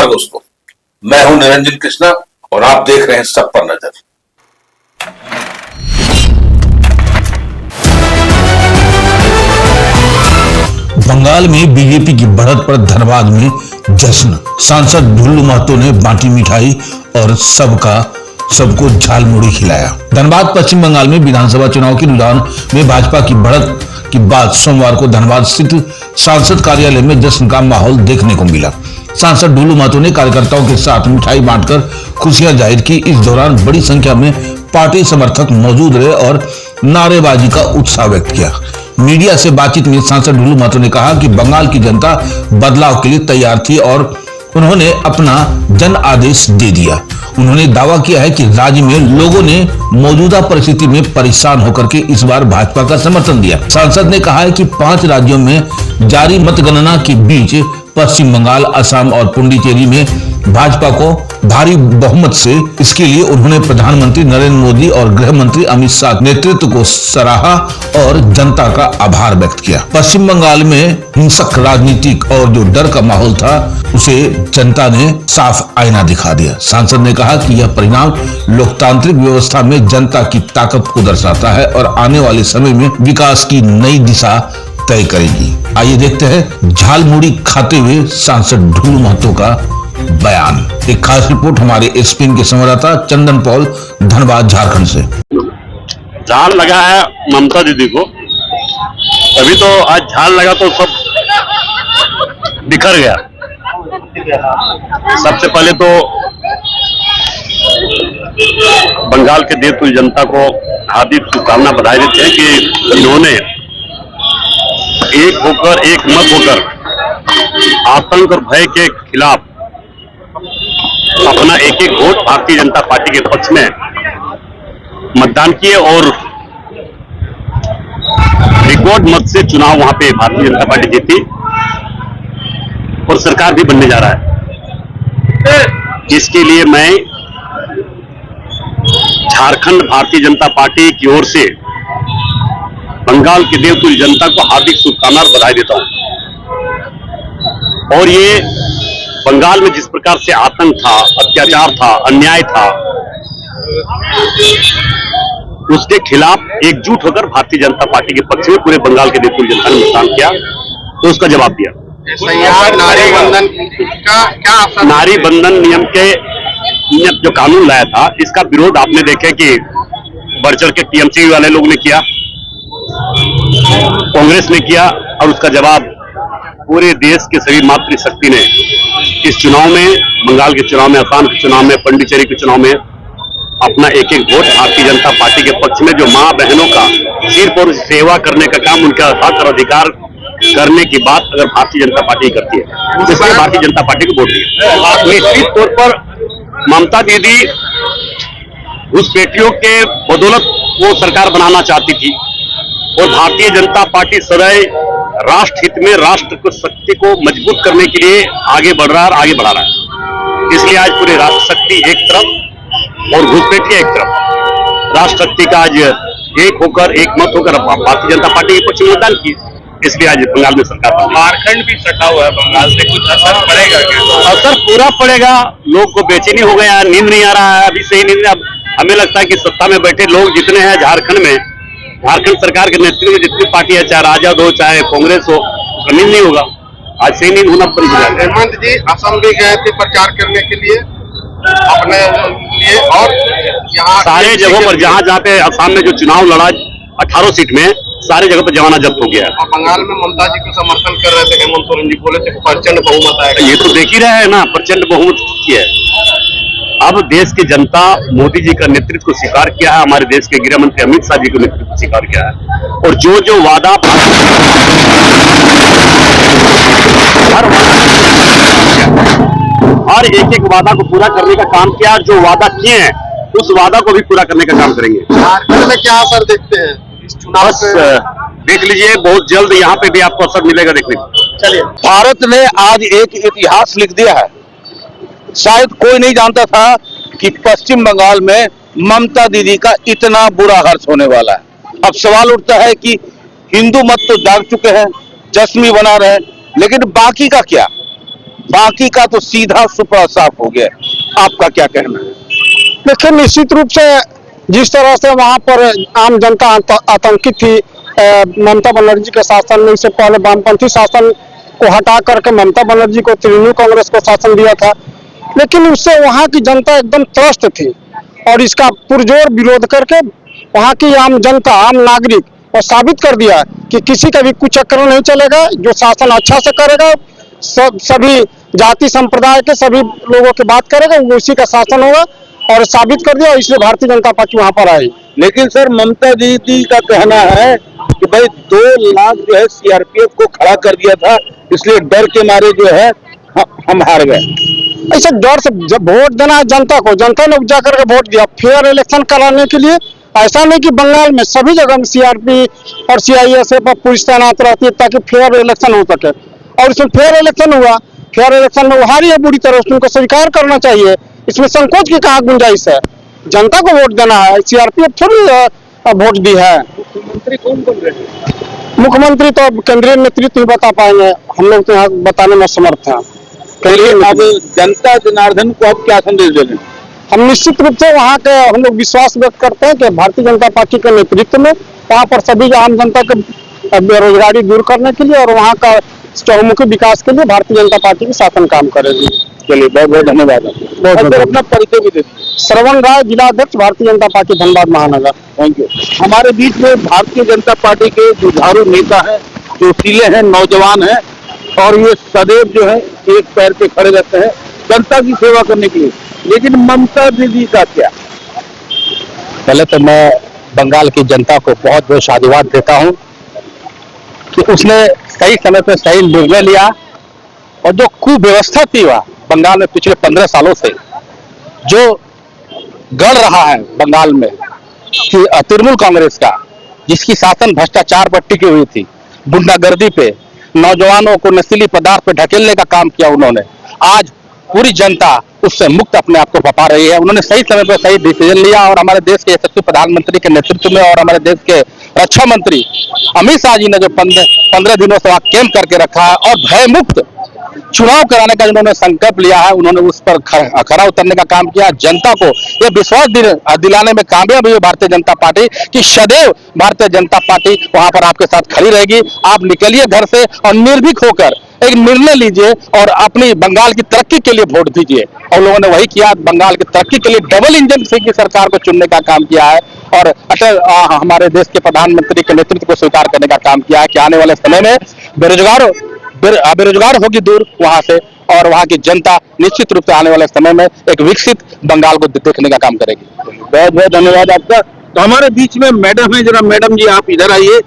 नमस्कार दोस्तों, मैं हूं निरंजन कृष्णा और आप देख रहे हैं सब पर नजर। बंगाल में बीजेपी की बढ़त पर धनबाद में जश्न। सांसद ढुल्लू महतो ने बांटी मिठाई और सबको झालमुड़ी खिलाया। धनबाद पश्चिम बंगाल में विधानसभा चुनाव के रुझान में भाजपा की बढ़त की बाद सोमवार को धनबाद स्थित सांसद कार्यालय में जश्न का माहौल देखने को मिला। सांसद ढुल्लू महतो ने कार्यकर्ताओं के साथ मिठाई बांटकर खुशियां जाहिर की। इस दौरान बड़ी संख्या में पार्टी समर्थक मौजूद रहे और नारेबाजी का उत्साह व्यक्त किया। मीडिया से बातचीत में सांसद ढुल्लू महतो ने कहा कि बंगाल की जनता बदलाव के लिए तैयार थी और उन्होंने अपना जन आदेश दे दिया। उन्होंने दावा किया है कि राज्य में लोगों ने मौजूदा परिस्थिति में परेशान होकर के इस बार भाजपा का समर्थन दिया। सांसद ने कहा है कि 5 राज्यों में जारी मतगणना के बीच पश्चिम बंगाल, असम और पुडुचेरी में भाजपा को भारी बहुमत से, इसके लिए उन्होंने प्रधानमंत्री नरेंद्र मोदी और गृह मंत्री अमित शाह नेतृत्व को सराहा और जनता का आभार व्यक्त किया। पश्चिम बंगाल में हिंसक राजनीतिक और जो डर का माहौल था उसे जनता ने साफ आईना दिखा दिया। सांसद ने कहा कि यह परिणाम लोकतांत्रिक व्यवस्था में जनता की ताकत को दर्शाता है और आने वाले समय में विकास की नई दिशा तय करेगी। आइए देखते हैं झालमुड़ी खाते हुए सांसद ढुल्लू महतो का बयान। एक खास रिपोर्ट हमारे एसपीएन के संवाददाता चंदन पॉल, धनबाद, झारखंड से। झाल लगा है ममता दीदी को, तभी तो आज झाल लगा तो सब बिखर गया। सबसे पहले तो बंगाल के देश जनता को हार्दिक शुभकामना बधाई देते हैं कि इन्होंने एक होकर, एक मत होकर आतंक और भय के खिलाफ अपना एक वोट भारतीय जनता पार्टी के पक्ष में मतदान किए और रिकॉर्ड मत से चुनाव वहां पे भारतीय जनता पार्टी जीती और सरकार भी बनने जा रहा है। इसके लिए मैं झारखंड भारतीय जनता पार्टी की ओर से बंगाल के देवतुल्य जनता को हार्दिक शुभकामना और बधाई देता हूं। और ये बंगाल में जिस प्रकार से आतंक था, अत्याचार था, अन्याय था, उसके खिलाफ एकजुट होकर भारतीय जनता पार्टी के पक्ष में पूरे बंगाल के देवतुल्य जनता ने मतदान किया तो उसका जवाब दिया। नारी बंधन का क्या नारी बंधन नियम के जो कानून लाया था, इसका विरोध आपने देखे कि बढ़ चढ़ के टीएमसी वाले लोग ने किया, कांग्रेस ने किया और उसका जवाब पूरे देश के सभी मातृशक्ति ने इस चुनाव में, बंगाल के चुनाव में, असम के चुनाव में, पुडुचेरी के चुनाव में अपना एक वोट भारतीय जनता पार्टी के पक्ष में, जो मां बहनों का सिर पर सेवा करने का काम, उनका हक और अधिकार करने की बात अगर भारतीय जनता पार्टी करती है तो इसलिए भारतीय जनता पार्टी को वोट दिया। निश्चित तौर पर ममता दीदी घुसपैठियों के बदौलत वो सरकार बनाना चाहती थी और भारतीय जनता पार्टी सदैव राष्ट्र हित में राष्ट्र को शक्ति को मजबूत करने के लिए आगे बढ़ रहा है और आगे बढ़ा रहा है। इसलिए आज पूरे राष्ट्र शक्ति एक तरफ और घुसपैठिया एक तरफ, राष्ट्र शक्ति का आज एक होकर, एक मत होकर भारतीय जनता पार्टी के पक्ष में मतदान किए। इसलिए आज बंगाल में सरकार, झारखंड भी सटा हुआ है बंगाल से, कुछ असर पड़ेगा क्या? असर पूरा पड़ेगा। लोग को बेचैनी हो गया, नींद नहीं आ रहा है, अभी सही नींद। अब हमें लगता है कि सत्ता में बैठे लोग जितने हैं झारखंड में, झारखंड सरकार के नेतृत्व में जितनी पार्टी है, चाहे राजद हो चाहे कांग्रेस हो, उसका नींद नहीं होगा। आज सही नींद होना पड़ेगा। हेमंत जी असम भी गए थे प्रचार करने के लिए अपने लिए, और यहाँ सारे जगहों पर जहां पे असम में जो चुनाव लड़ा 18 सीट में, सारी जगह पर जमाना जब्त हो गया है। और बंगाल में ममता जी को समर्थन कर रहे थे हेमंत सोरेन जी, बोले थे प्रचंड बहुमत आएगा। ये तो देख ही रहे हैं ना, प्रचंड बहुमत की है। अब देश की जनता मोदी जी का नेतृत्व को स्वीकार किया है, हमारे देश के गृह मंत्री अमित शाह जी को नेतृत्व को स्वीकार किया है और जो वादा हर एक वादा को पूरा करने का काम किया और जो वादा किए हैं उस वादा को भी पूरा करने का काम करेंगे। झारखंड में क्या असर देखते हैं इस चुनाव से? देख लीजिए, बहुत जल्द यहाँ पे भी आपको असर मिलेगा देखने को। चलिए, भारत ने आज एक इतिहास लिख दिया है। शायद कोई नहीं जानता था कि पश्चिम बंगाल में ममता दीदी का इतना बुरा हर्ष होने वाला है। अब सवाल उठता है कि हिंदू मत तो जाग चुके हैं, जश्न भी बना रहे हैं, लेकिन बाकी का क्या? बाकी का तो सीधा सुपड़ा साफ हो गया। आपका क्या कहना है? देखिए, निश्चित रूप से जिस तरह से वहां पर आम जनता आतंकित थी ममता बनर्जी के शासन में, इससे पहले वामपंथी शासन को हटा करके ममता बनर्जी को तृणमूल कांग्रेस को शासन दिया था, लेकिन उससे वहां की जनता एकदम त्रस्त थी और इसका पुरजोर विरोध करके वहां की आम जनता, आम नागरिक और साबित कर दिया कि किसी का भी कुचक्र नहीं चलेगा, जो शासन अच्छा से करेगा, सभी जाति संप्रदाय के सभी लोगों की बात करेगा, वो उसी का शासन होगा, और साबित कर दिया। इसलिए भारतीय जनता पार्टी वहां पर आई। लेकिन सर, ममता दीदी का कहना है कि भाई 2 लाख जो है सीआरपीएफ को खड़ा कर दिया था, इसलिए डर के मारे जो है हम हार गए। ऐसे डर से जब वोट देना है जनता को, जनता ने उपजा करके वोट दिया फेयर इलेक्शन कराने के लिए। ऐसा नहीं कि बंगाल में सभी जगह में सीआरपी और सीआईएसएफ और पुलिस तैनात रहती है ताकि फेयर इलेक्शन हो सके, और इसमें फेयर इलेक्शन हुआ। फेयर इलेक्शन में वो हारी है बुरी तरह, उनको स्वीकार करना चाहिए। इसमें संकोच की कहाँ गुंजाइश है? जनता को वोट देना है, सीआरपीएफ थोड़ी वोट दी है। मुख्यमंत्री कौन बन रहे हैं? मुख्यमंत्री तो केंद्रीय नेतृत्व ही बता पाएंगे, हम लोग तो यहाँ बताने में समर्थ हैं। अब जनता जनार्दन को आप क्या संदेश दे रहे हैं? हम निश्चित रूप से वहाँ के हम लोग विश्वास व्यक्त करते हैं कि भारतीय जनता पार्टी के नेतृत्व में वहाँ पर सभी आम जनता के बेरोजगारी दूर करने के लिए और वहाँ का चहुमुखी विकास के लिए भारतीय जनता पार्टी की शासन काम करेगी। चलिए, बहुत बहुत धन्यवाद। बहुत अपना परिचय भी दे दीजिए। श्रवण राय, जिलाध्यक्ष भारतीय जनता पार्टी धनबाद महानगर। Thank you. हमारे बीच में भारतीय जनता पार्टी के जुझारू नेता हैं, जोशीले हैं, नौजवान हैं, और ये सदैव जो है एक पैर पे खड़े रहते हैं जनता की सेवा करने के लिए। लेकिन ममता दीदी का क्या? पहले तो मैं बंगाल की जनता को बहुत बहुत साधुवाद देता हूं कि उसने सही समय पर सही निर्णय लिया, और जो कुव्यवस्था थी वह बंगाल में पिछले 15 सालों से जो गढ़ रहा है बंगाल में कि तृणमूल कांग्रेस का, जिसकी शासन भ्रष्टाचार पर टिकी हुई थी, गुंडागर्दी पे, नौजवानों को नशीली पदार्थ पे ढकेलने का काम किया उन्होंने, आज पूरी जनता उससे मुक्त अपने आप को पा रही है। उन्होंने सही समय पर सही डिसीजन लिया, और हमारे देश के यशस्वी प्रधानमंत्री के नेतृत्व में और हमारे देश के रक्षा मंत्री अमित शाह जी ने जो 15 दिनों से वहां कैंप करके रखा है और भयमुक्त चुनाव कराने का जिन्होंने संकल्प लिया है, उन्होंने उस पर खरा उतरने का काम किया। जनता को यह विश्वास दिलाने में कामयाब हुई है भारतीय जनता पार्टी कि सदैव भारतीय जनता पार्टी वहां पर आपके साथ खड़ी रहेगी। आप निकलिए घर से और निर्भीक होकर एक निर्णय लीजिए और अपनी बंगाल की तरक्की के लिए वोट दीजिए, और लोगों ने वही किया। बंगाल की तरक्की के लिए डबल इंजन से की सरकार को चुनने का काम किया है, और अटल हमारे देश के प्रधानमंत्री के नेतृत्व को स्वीकार करने का काम किया है कि आने वाले समय में बेरोजगार होगी दूर वहां से, और वहां की जनता निश्चित रूप से आने वाले समय में एक विकसित बंगाल को देखने का काम करेगी। बहुत बहुत धन्यवाद आपका। तो हमारे बीच में मैडम है, जरा मैडम जी आप इधर आइए।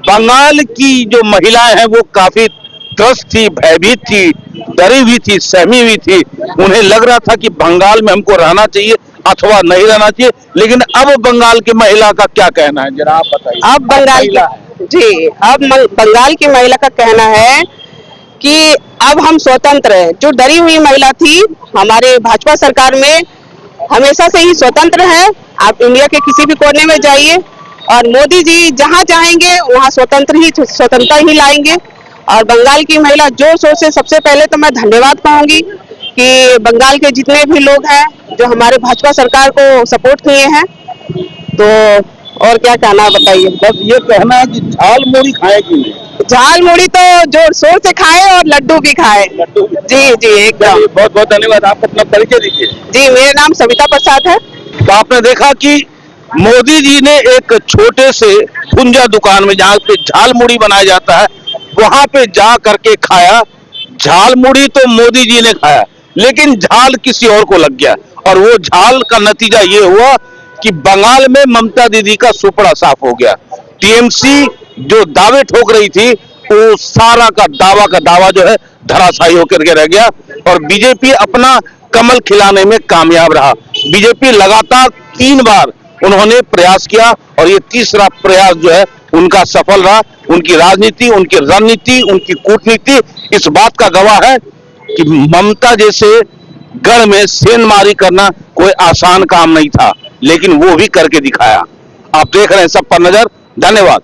बंगाल की जो महिलाएं हैं वो काफी त्रस्त थी, भयभीत थी, डरी हुई थी, सहमी हुई थी। उन्हें लग रहा था कि बंगाल में हमको रहना चाहिए अथवा नहीं रहना चाहिए, लेकिन अब बंगाल की महिला का क्या कहना है, जरा आप बताइए। अब बंगाल की महिला का कहना है कि अब हम स्वतंत्र हैं। जो डरी हुई महिला थी हमारे भाजपा सरकार में हमेशा से ही स्वतंत्र है। आप इंडिया के किसी भी कोने में जाइए और मोदी जी जहां चाहेंगे वहां स्वतंत्रता ही लाएंगे। और बंगाल की महिला जोर शोर से, सबसे पहले तो मैं धन्यवाद कहूंगी कि बंगाल के जितने भी लोग हैं जो हमारे भाजपा सरकार को सपोर्ट किए हैं। तो और क्या कहना बताइए। बस ये कहना है कि झाल मुड़ी खाए कि नहीं? झाल मुड़ी तो जोर शोर से खाए और लड्डू भी खाए। जी एकदम। बहुत बहुत धन्यवाद। आप अपना परिचय दीजिए। जी, मेरा नाम सविता प्रसाद है। तो आपने देखा कि मोदी जी ने एक छोटे से भुंजा दुकान में जहाँ पे झाल मुड़ी बनाया जाता है वहां पे जा करके खाया। झाल मुड़ी तो मोदी जी ने खाया, लेकिन झाल किसी और को लग गया, और वो झाल का नतीजा ये हुआ कि बंगाल में ममता दीदी का सुपड़ा साफ हो गया। टीएमसी जो दावे ठोक रही थी वो सारा का दावा जो है धराशायी होकर के रह गया, और बीजेपी अपना कमल खिलाने में कामयाब रहा। बीजेपी लगातार 3 बार उन्होंने प्रयास किया, और ये तीसरा प्रयास जो है उनका सफल रहा। उनकी राजनीति, उनकी रणनीति, उनकी कूटनीति इस बात का गवाह है कि ममता जैसे गढ़ में सेंधमारी करना कोई आसान काम नहीं था, लेकिन वो भी करके दिखाया। आप देख रहे हैं सब पर नजर। धन्यवाद।